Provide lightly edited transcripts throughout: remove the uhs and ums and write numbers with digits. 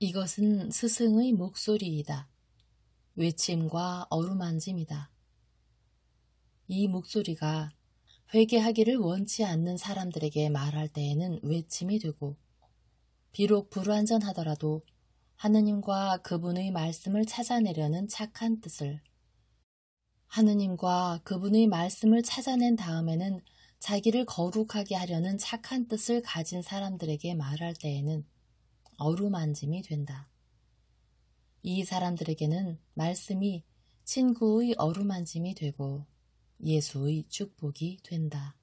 이것은 스승의 목소리이다. 외침과 어루만짐이다. 이 목소리가 회개하기를 원치 않는 사람들에게 말할 때에는 외침이 되고, 비록 불완전하더라도 하느님과 그분의 말씀을 찾아내려는 착한 뜻을, 하느님과 그분의 말씀을 찾아낸 다음에는 자기를 거룩하게 하려는 착한 뜻을 가진 사람들에게 말할 때에는 어루만짐이 된다. 이 사람들에게는 말씀이 친구의 어루만짐이 되고 예수의 축복이 된다.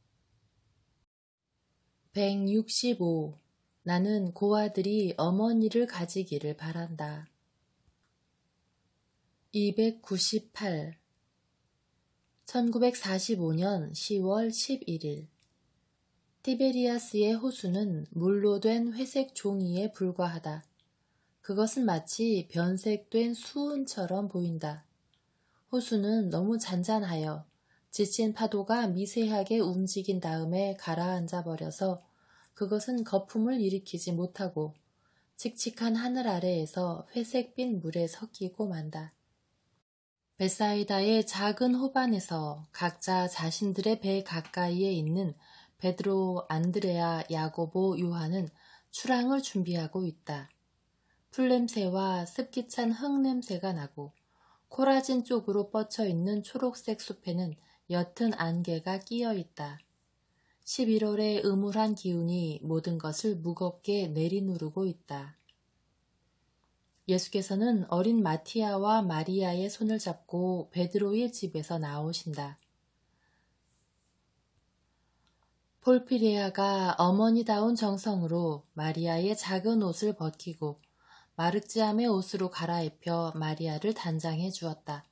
165. 나는 고아들이 어머니를 가지기를 바란다. 298. 1945년 10월 11일 티베리아스의 호수는 물로 된 회색 종이에 불과하다. 그것은 마치 변색된 수은처럼 보인다. 호수는 너무 잔잔하여 지친 파도가 미세하게 움직인 다음에 가라앉아 버려서 그것은 거품을 일으키지 못하고 칙칙한 하늘 아래에서 회색빛 물에 섞이고 만다. 베사이다의 작은 호반에서 각자 자신들의 배 가까이에 있는 베드로, 안드레아, 야고보, 요한은 출항을 준비하고 있다. 풀냄새와 습기찬 흙냄새가 나고 코라진 쪽으로 뻗쳐 있는 초록색 숲에는 옅은 안개가 끼어 있다. 11월의 음울한 기운이 모든 것을 무겁게 내리누르고 있다. 예수께서는 어린 마티아와 마리아의 손을 잡고 베드로의 집에서 나오신다. 폴피레아가 어머니다운 정성으로 마리아의 작은 옷을 벗기고 마르지암의 옷으로 갈아입혀 마리아를 단장해 주었다.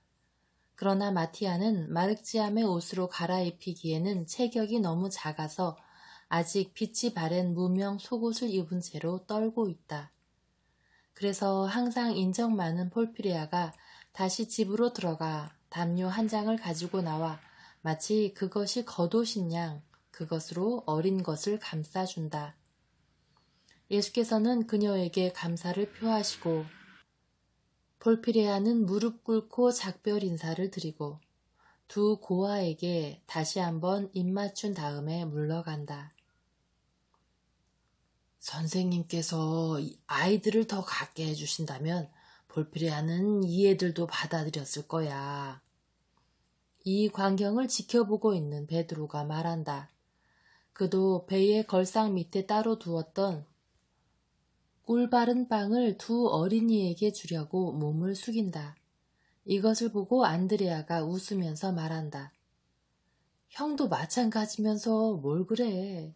그러나 마티아는 마르지암의 옷으로 갈아입히기에는 체격이 너무 작아서 아직 빛이 바랜 무명 속옷을 입은 채로 떨고 있다. 그래서 항상 인정 많은 폴피레아가 다시 집으로 들어가 담요 한 장을 가지고 나와 마치 그것이 겉옷인 양 그것으로 어린 것을 감싸준다. 예수께서는 그녀에게 감사를 표하시고 폴피레아는 무릎 꿇고 작별 인사를 드리고 두 고아에게 다시 한번 입맞춘 다음에 물러간다. 선생님께서 아이들을 더 갖게 해주신다면 볼피레아는 이 애들도 받아들였을 거야. 이 광경을 지켜보고 있는 베드로가 말한다. 그도 배의 걸상 밑에 따로 두었던 꿀바른 빵을 두 어린이에게 주려고 몸을 숙인다. 이것을 보고 안드레아가 웃으면서 말한다. 형도 마찬가지면서 뭘 그래.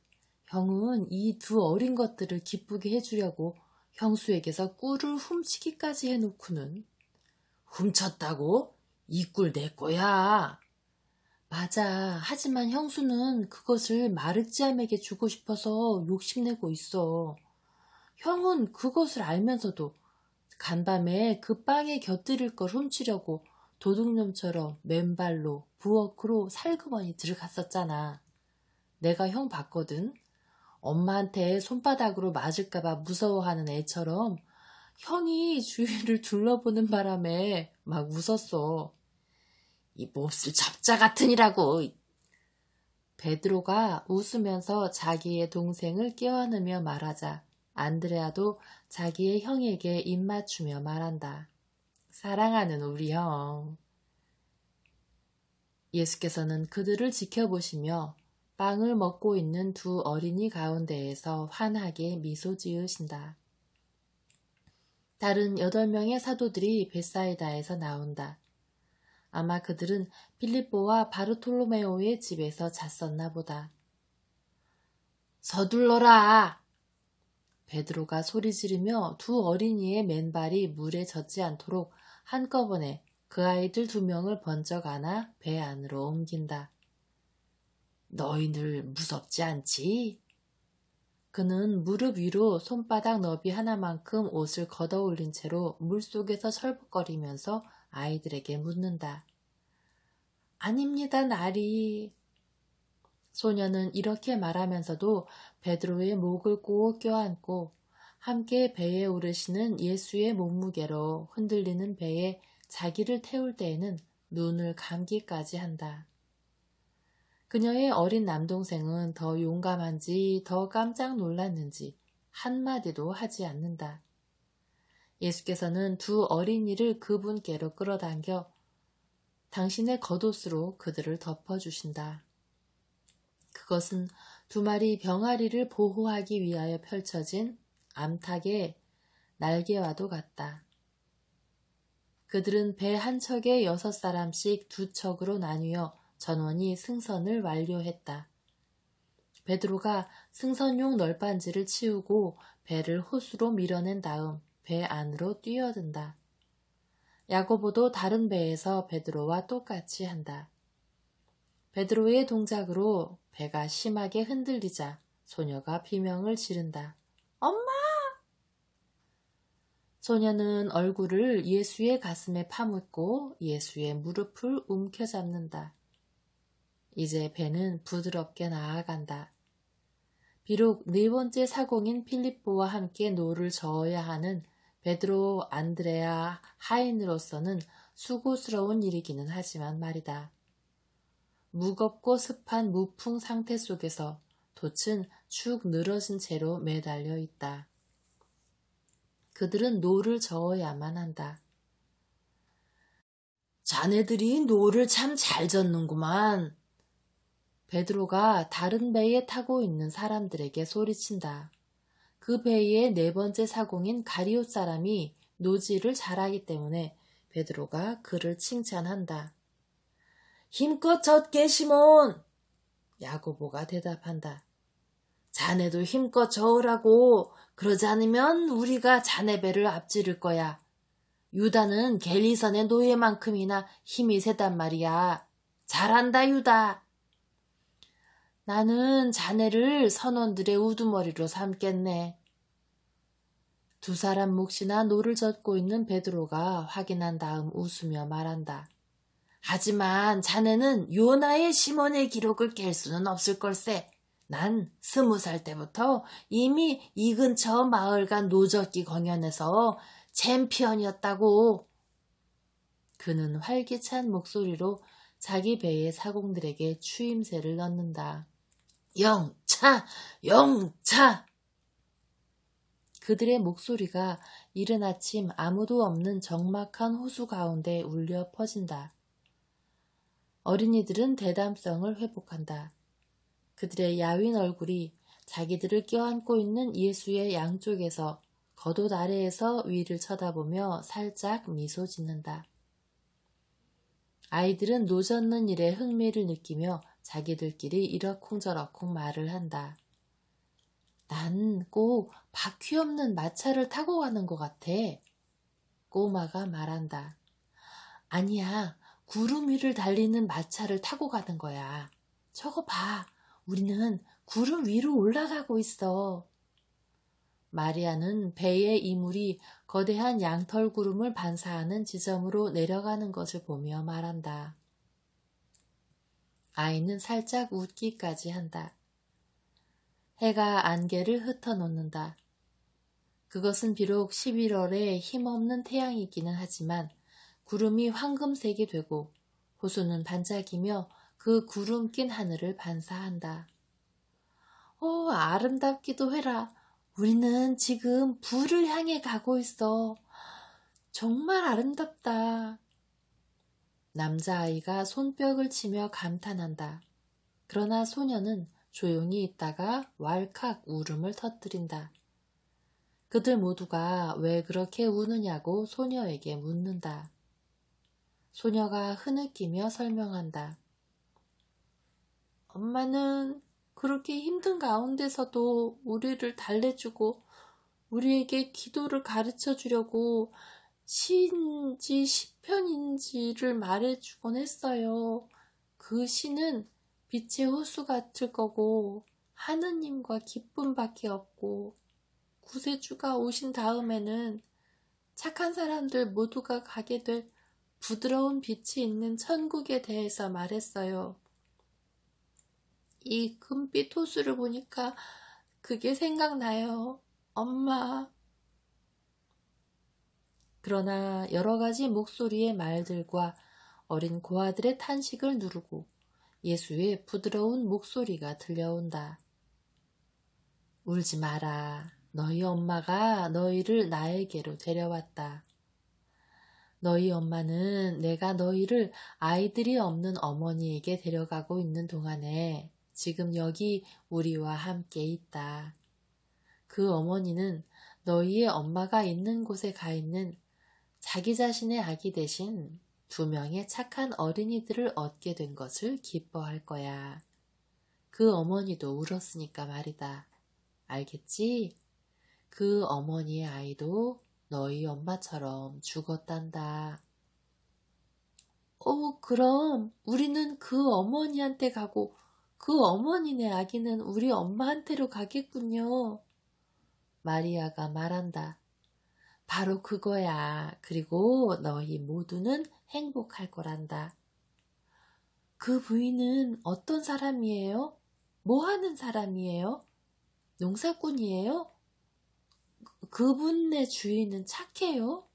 형은 이 두 어린 것들을 기쁘게 해주려고 형수에게서 꿀을 훔치기까지 해놓고는. 훔쳤다고? 이 꿀 내 거야. 맞아. 하지만 형수는 그것을 마르지암에게 주고 싶어서 욕심내고 있어. 형은 그것을 알면서도 간밤에 그 빵에 곁들일 걸 훔치려고 도둑놈처럼 맨발로 부엌으로 살그머니 들어갔었잖아. 내가 형 봤거든. 엄마한테 손바닥으로 맞을까봐 무서워하는 애처럼 형이 주위를 둘러보는 바람에 막 웃었어. 이 몹쓸 잡자 같으니라고. 베드로가 웃으면서 자기의 동생을 껴안으며 말하자 안드레아도 자기의 형에게 입맞추며 말한다. 사랑하는 우리 형. 예수께서는 그들을 지켜보시며 빵을 먹고 있는 두 어린이 가운데에서 환하게 미소 지으신다. 다른 8명의 사도들이 베사이다에서 나온다. 아마 그들은 필립보와 바르톨로메오의 집에서 잤었나 보다. 서둘러라! 베드로가 소리 지르며 두 어린이의 맨발이 물에 젖지 않도록 한꺼번에 그 아이들 2명을 번쩍 안아 배 안으로 옮긴다. 너희들 무섭지 않지? 그는 무릎 위로 손바닥 너비 하나만큼 옷을 걷어 올린 채로 물속에서 철벅거리면서 아이들에게 묻는다. 아닙니다, 나리. 소녀는 이렇게 말하면서도 베드로의 목을 꼭 껴안고 함께 배에 오르시는 예수의 몸무게로 흔들리는 배에 자기를 태울 때에는 눈을 감기까지 한다. 그녀의 어린 남동생은 더 용감한지 더 깜짝 놀랐는지 한마디도 하지 않는다. 예수께서는 두 어린이를 그분께로 끌어당겨 당신의 겉옷으로 그들을 덮어주신다. 그것은 두 마리 병아리를 보호하기 위하여 펼쳐진 암탉의 날개와도 같다. 그들은 배 한 척에 6사람씩 두 척으로 나뉘어 전원이 승선을 완료했다. 베드로가 승선용 널빤지를 치우고 배를 호수로 밀어낸 다음 배 안으로 뛰어든다. 야고보도 다른 배에서 베드로와 똑같이 한다. 베드로의 동작으로 배가 심하게 흔들리자 소녀가 비명을 지른다. 엄마! 소녀는 얼굴을 예수의 가슴에 파묻고 예수의 무릎을 움켜잡는다. 이제 배는 부드럽게 나아간다. 비록 네 번째 사공인 필립보와 함께 노를 저어야 하는 베드로, 안드레아, 하인으로서는 수고스러운 일이기는 하지만 말이다. 무겁고 습한 무풍 상태 속에서 돛은 축 늘어진 채로 매달려 있다. 그들은 노를 저어야만 한다. 자네들이 노를 참 잘 젓는구만. 베드로가 다른 배에 타고 있는 사람들에게 소리친다. 그 배의 네 번째 사공인 가리옷 사람이 노질을 잘하기 때문에 베드로가 그를 칭찬한다. 힘껏 젓게 시몬! 야고보가 대답한다. 자네도 힘껏 저으라고. 그러지 않으면 우리가 자네 배를 앞지를 거야. 유다는 갤리선의 노예만큼이나 힘이 세단 말이야. 잘한다 유다. 나는 자네를 선원들의 우두머리로 삼겠네. 두 사람 몫이나 노를 젓고 있는 베드로가 확인한 다음 웃으며 말한다. 하지만 자네는 요나의 시몬의 기록을 깰 수는 없을 걸세. 난 20살 때부터 이미 이 근처 마을간 노젓기 공연에서 챔피언이었다고. 그는 활기찬 목소리로 자기 배의 사공들에게 추임새를 넣는다. 영차! 영차! 그들의 목소리가 이른 아침 아무도 없는 적막한 호수 가운데 울려 퍼진다. 어린이들은 대담성을 회복한다. 그들의 야윈 얼굴이 자기들을 껴안고 있는 예수의 양쪽에서 겉옷 아래에서 위를 쳐다보며 살짝 미소 짓는다. 아이들은 노젓는 일에 흥미를 느끼며 자기들끼리 이러쿵저러쿵 말을 한다. 난 꼭 바퀴 없는 마차를 타고 가는 것 같아. 꼬마가 말한다. 아니야, 구름 위를 달리는 마차를 타고 가는 거야. 저거 봐, 우리는 구름 위로 올라가고 있어. 마리아는 배의 이물이 거대한 양털구름을 반사하는 지점으로 내려가는 것을 보며 말한다. 아이는 살짝 웃기까지 한다. 해가 안개를 흩어놓는다. 그것은 비록 11월에 힘없는 태양이기는 하지만 구름이 황금색이 되고 호수는 반짝이며 그 구름 낀 하늘을 반사한다. 오, 아름답기도 해라. 우리는 지금 불을 향해 가고 있어. 정말 아름답다. 남자아이가 손뼉을 치며 감탄한다. 그러나 소녀는 조용히 있다가 왈칵 울음을 터뜨린다. 그들 모두가 왜 그렇게 우느냐고 소녀에게 묻는다. 소녀가 흐느끼며 설명한다. 엄마는 그렇게 힘든 가운데서도 우리를 달래주고 우리에게 기도를 가르쳐 주려고 시인지 시편인지를 말해주곤 했어요. 그 시는 빛의 호수 같을 거고 하느님과 기쁨밖에 없고 구세주가 오신 다음에는 착한 사람들 모두가 가게 될 부드러운 빛이 있는 천국에 대해서 말했어요. 이 금빛 호수를 보니까 그게 생각나요. 엄마, 그러나 여러 가지 목소리의 말들과 어린 고아들의 탄식을 누르고 예수의 부드러운 목소리가 들려온다. 울지 마라. 너희 엄마가 너희를 나에게로 데려왔다. 너희 엄마는 내가 너희를 아이들이 없는 어머니에게 데려가고 있는 동안에 지금 여기 우리와 함께 있다. 그 어머니는 너희의 엄마가 있는 곳에 가 있는 자기 자신의 아기 대신 2명의 착한 어린이들을 얻게 된 것을 기뻐할 거야. 그 어머니도 울었으니까 말이다. 알겠지? 그 어머니의 아이도 너희 엄마처럼 죽었단다. 그럼 우리는 그 어머니한테 가고 그 어머니네 아기는 우리 엄마한테로 가겠군요. 마리아가 말한다. 바로 그거야. 그리고 너희 모두는 행복할 거란다. 그 부인은 어떤 사람이에요? 뭐 하는 사람이에요? 농사꾼이에요? 그분의 주인은 착해요?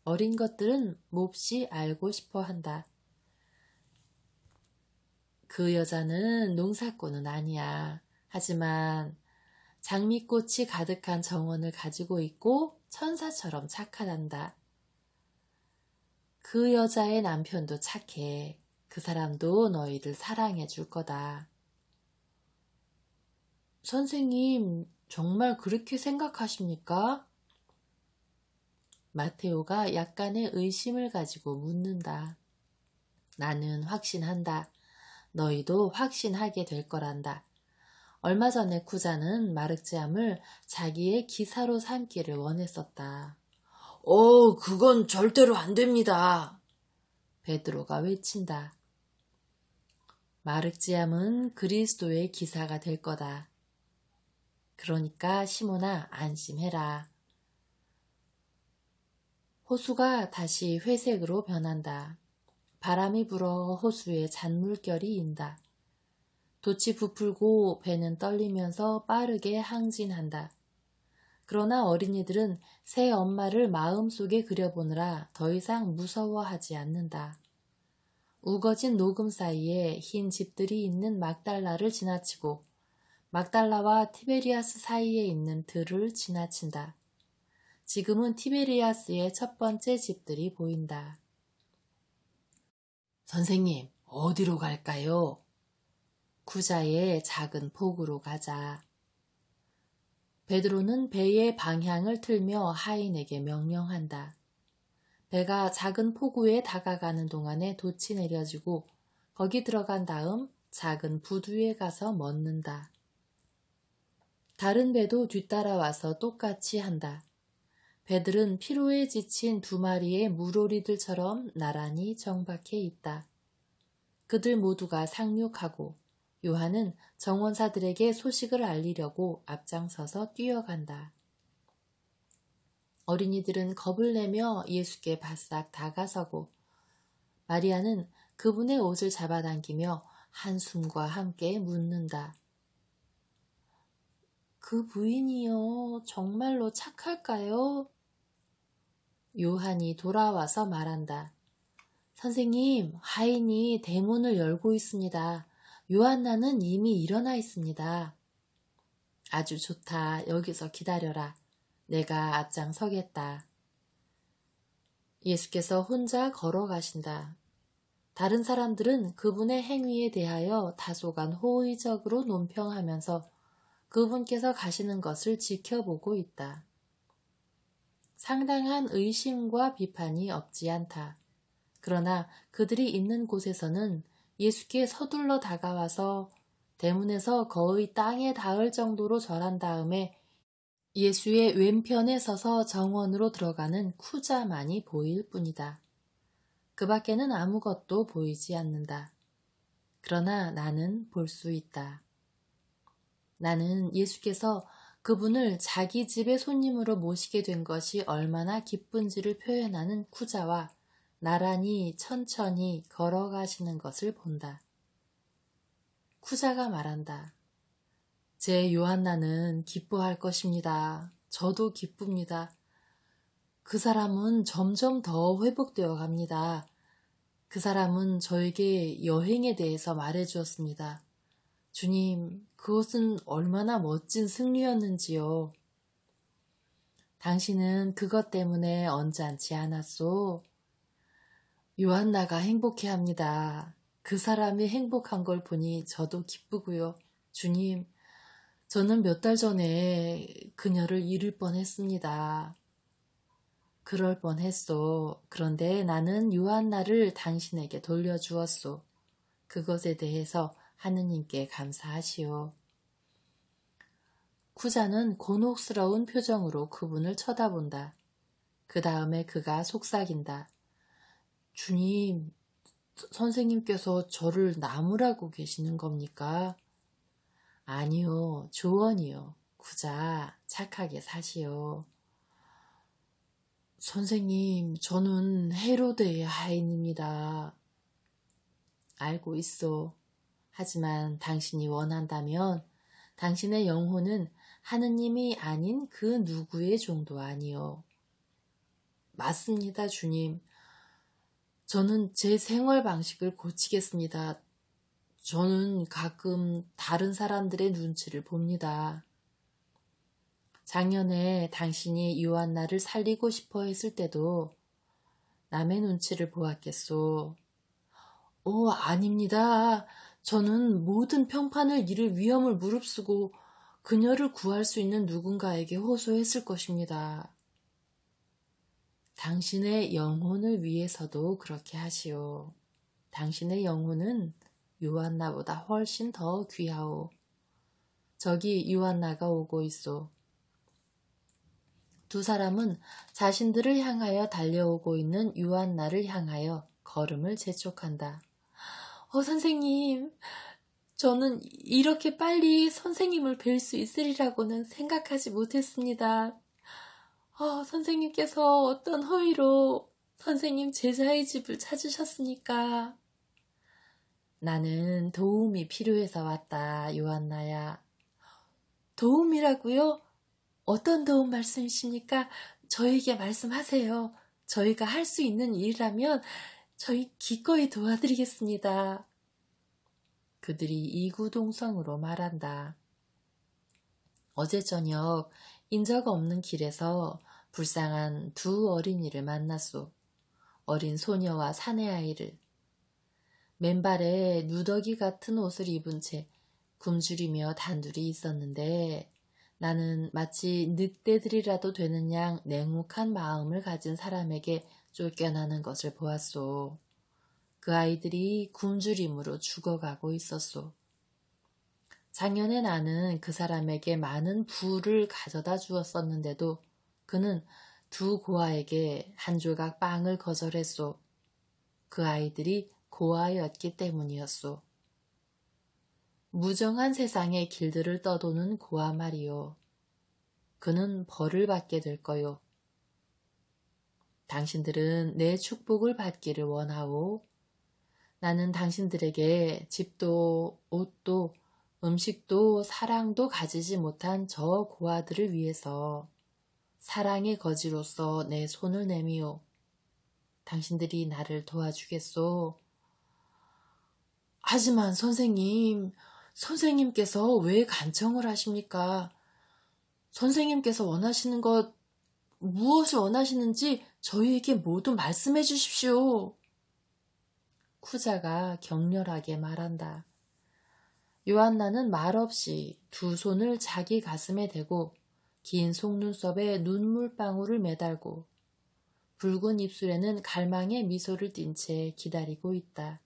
어린 것들은 몹시 알고 싶어 한다. 그 여자는 농사꾼은 아니야. 하지만 장미꽃이 가득한 정원을 가지고 있고 천사처럼 착하단다. 그 여자의 남편도 착해. 그 사람도 너희를 사랑해 줄 거다. 선생님, 정말 그렇게 생각하십니까? 마테오가 약간의 의심을 가지고 묻는다. 나는 확신한다. 너희도 확신하게 될 거란다. 얼마 전에 쿠자는 마르지암을 자기의 기사로 삼기를 원했었다. 그건 절대로 안 됩니다. 베드로가 외친다. 마르지암은 그리스도의 기사가 될 거다. 그러니까 시몬아, 안심해라. 호수가 다시 회색으로 변한다. 바람이 불어 호수에 잔물결이 인다. 돛이 부풀고 배는 떨리면서 빠르게 항진한다. 그러나 어린이들은 새 엄마를 마음속에 그려보느라 더 이상 무서워하지 않는다. 우거진 녹음 사이에 흰 집들이 있는 막달라를 지나치고 막달라와 티베리아스 사이에 있는 들을 지나친다. 지금은 티베리아스의 첫 번째 집들이 보인다. 선생님, 어디로 갈까요? 구자의 작은 폭으로 가자. 베드로는 배의 방향을 틀며 하인에게 명령한다. 배가 작은 포구에 다가가는 동안에 돛이 내려지고 거기 들어간 다음 작은 부두에 가서 멎는다. 다른 배도 뒤따라와서 똑같이 한다. 배들은 피로에 지친 2마리의 물오리들처럼 나란히 정박해 있다. 그들 모두가 상륙하고 요한은 정원사들에게 소식을 알리려고 앞장서서 뛰어간다. 어린이들은 겁을 내며 예수께 바싹 다가서고 마리아는 그분의 옷을 잡아당기며 한숨과 함께 묻는다. 그 부인이요, 정말로 착할까요? 요한이 돌아와서 말한다. 선생님, 하인이 대문을 열고 있습니다. 요한나는 이미 일어나 있습니다. 아주 좋다. 여기서 기다려라. 내가 앞장서겠다. 예수께서 혼자 걸어가신다. 다른 사람들은 그분의 행위에 대하여 다소간 호의적으로 논평하면서 그분께서 가시는 것을 지켜보고 있다. 상당한 의심과 비판이 없지 않다. 그러나 그들이 있는 곳에서는 예수께 서둘러 다가와서 대문에서 거의 땅에 닿을 정도로 절한 다음에 예수의 왼편에 서서 정원으로 들어가는 쿠자만이 보일 뿐이다. 그 밖에는 아무것도 보이지 않는다. 그러나 나는 볼 수 있다. 나는 예수께서 그분을 자기 집의 손님으로 모시게 된 것이 얼마나 기쁜지를 표현하는 쿠자와 나란히 천천히 걸어가시는 것을 본다. 쿠자가 말한다. 제 요한나는 기뻐할 것입니다. 저도 기쁩니다. 그 사람은 점점 더 회복되어 갑니다. 그 사람은 저에게 여행에 대해서 말해 주었습니다. 주님, 그것은 얼마나 멋진 승리였는지요. 당신은 그것 때문에 언짢지 않았소. 요한나가 행복해합니다. 그 사람이 행복한 걸 보니 저도 기쁘고요. 주님, 저는 몇 달 전에 그녀를 잃을 뻔했습니다. 그럴 뻔했소. 그런데 나는 요한나를 당신에게 돌려주었소. 그것에 대해서 하느님께 감사하시오. 쿠자는 곤혹스러운 표정으로 그분을 쳐다본다. 그 다음에 그가 속삭인다. 주님, 선생님께서 저를 나무라고 계시는 겁니까? 아니요, 조언이요. 쿠자, 착하게 사시오. 선생님, 저는 헤로데의 하인입니다. 알고 있어. 하지만 당신이 원한다면 당신의 영혼은 하느님이 아닌 그 누구의 종도 아니요. 맞습니다, 주님. 저는 제 생활 방식을 고치겠습니다. 저는 가끔 다른 사람들의 눈치를 봅니다. 작년에 당신이 요한나를 살리고 싶어 했을 때도 남의 눈치를 보았겠소. 아닙니다. 저는 모든 평판을 잃을 위험을 무릅쓰고 그녀를 구할 수 있는 누군가에게 호소했을 것입니다. 당신의 영혼을 위해서도 그렇게 하시오. 당신의 영혼은 요한나보다 훨씬 더 귀하오. 저기 요한나가 오고 있소. 두 사람은 자신들을 향하여 달려오고 있는 요한나를 향하여 걸음을 재촉한다. 선생님, 저는 이렇게 빨리 선생님을 뵐 수 있으리라고는 생각하지 못했습니다. 선생님께서 어떤 허위로 선생님 제자의 집을 찾으셨으니까. 나는 도움이 필요해서 왔다, 요한나야. 도움이라고요? 어떤 도움 말씀이십니까? 저에게 말씀하세요. 저희가 할 수 있는 일이라면 저희 기꺼이 도와드리겠습니다. 그들이 이구동성으로 말한다. 어제 저녁 인적 없는 길에서 불쌍한 두 어린이를 만났소. 어린 소녀와 사내아이를. 맨발에 누더기 같은 옷을 입은 채 굶주리며 단둘이 있었는데 나는 마치 늑대들이라도 되는 양 냉혹한 마음을 가진 사람에게 쫓겨나는 것을 보았소. 그 아이들이 굶주림으로 죽어가고 있었소. 작년에 나는 그 사람에게 많은 부를 가져다 주었었는데도 그는 두 고아에게 한 조각 빵을 거절했소. 그 아이들이 고아였기 때문이었소. 무정한 세상의 길들을 떠도는 고아 말이요. 그는 벌을 받게 될 거요. 당신들은 내 축복을 받기를 원하오. 나는 당신들에게 집도 옷도 음식도 사랑도 가지지 못한 저 고아들을 위해서 사랑의 거지로서 내 손을 내미오. 당신들이 나를 도와주겠소. 하지만 선생님께서 왜 간청을 하십니까? 선생님께서 원하시는 것, 무엇을 원하시는지 저희에게 모두 말씀해 주십시오. 쿠자가 격렬하게 말한다. 요한나는 말없이 두 손을 자기 가슴에 대고 긴 속눈썹에 눈물방울을 매달고 붉은 입술에는 갈망의 미소를 띤 채 기다리고 있다.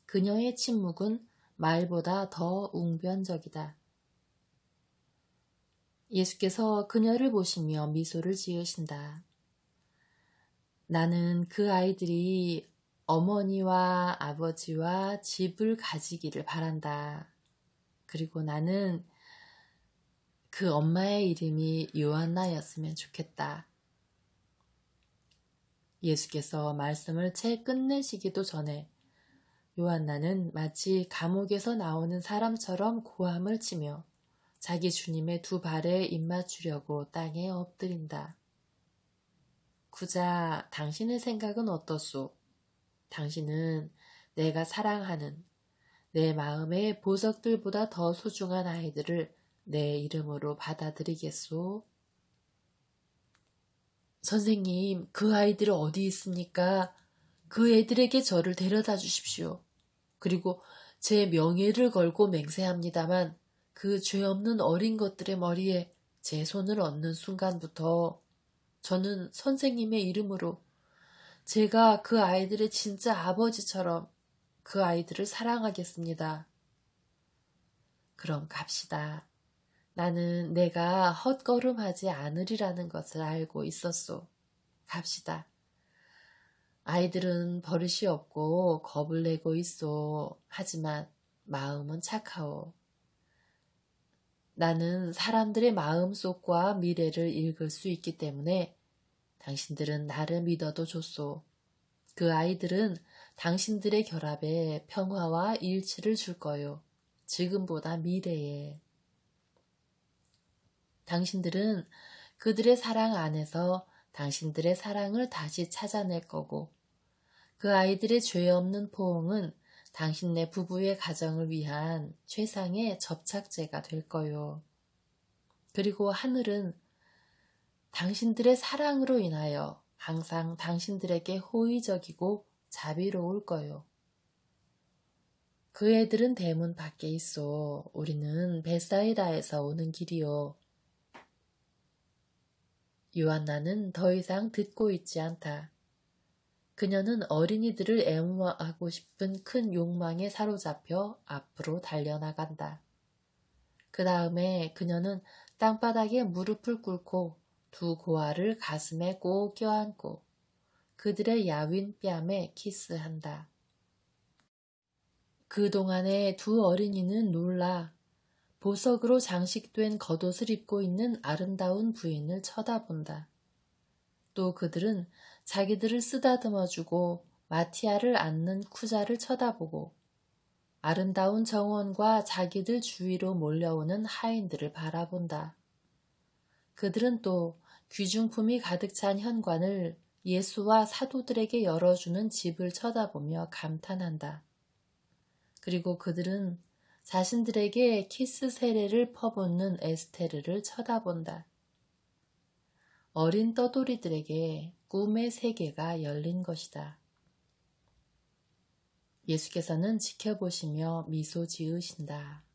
그녀의 침묵은 말보다 더 웅변적이다. 예수께서 그녀를 보시며 미소를 지으신다. 나는 그 아이들이 어머니와 아버지와 집을 가지기를 바란다. 그리고 나는 그 엄마의 이름이 요한나였으면 좋겠다. 예수께서 말씀을 채 끝내시기도 전에 요한나는 마치 감옥에서 나오는 사람처럼 고함을 치며 자기 주님의 두 발에 입맞추려고 땅에 엎드린다. 구자, 당신의 생각은 어떻소? 당신은 내가 사랑하는 내 마음의 보석들보다 더 소중한 아이들을 내 이름으로 받아들이겠소? 선생님, 그 아이들 어디 있습니까? 그 애들에게 저를 데려다 주십시오. 그리고 제 명예를 걸고 맹세합니다만 그 죄 없는 어린 것들의 머리에 제 손을 얹는 순간부터 저는 선생님의 이름으로 제가 그 아이들의 진짜 아버지처럼 그 아이들을 사랑하겠습니다. 그럼 갑시다. 나는 내가 헛걸음하지 않으리라는 것을 알고 있었소. 갑시다. 아이들은 버릇이 없고 겁을 내고 있소. 하지만 마음은 착하오. 나는 사람들의 마음속과 미래를 읽을 수 있기 때문에 당신들은 나를 믿어도 좋소. 그 아이들은 당신들의 결합에 평화와 일치를 줄 거요. 지금보다 미래에. 당신들은 그들의 사랑 안에서 당신들의 사랑을 다시 찾아낼 거고 그 아이들의 죄 없는 포옹은 당신네 부부의 가정을 위한 최상의 접착제가 될 거요. 그리고 하늘은 당신들의 사랑으로 인하여 항상 당신들에게 호의적이고 자비로울 거요. 그 애들은 대문 밖에 있어. 우리는 베사이다에서 오는 길이요. 요한나는 더 이상 듣고 있지 않다. 그녀는 어린이들을 애무하고 싶은 큰 욕망에 사로잡혀 앞으로 달려나간다. 그 다음에 그녀는 땅바닥에 무릎을 꿇고 두 고아를 가슴에 꼭 껴안고 그들의 야윈 뺨에 키스한다. 그동안에 두 어린이는 놀라 보석으로 장식된 겉옷을 입고 있는 아름다운 부인을 쳐다본다. 또 그들은 자기들을 쓰다듬어주고 마티아를 안는 쿠자를 쳐다보고 아름다운 정원과 자기들 주위로 몰려오는 하인들을 바라본다. 그들은 또 귀중품이 가득 찬 현관을 예수와 사도들에게 열어주는 집을 쳐다보며 감탄한다. 그리고 그들은 자신들에게 키스 세례를 퍼붓는 에스테르를 쳐다본다. 어린 떠돌이들에게 꿈의 세계가 열린 것이다. 예수께서는 지켜보시며 미소 지으신다.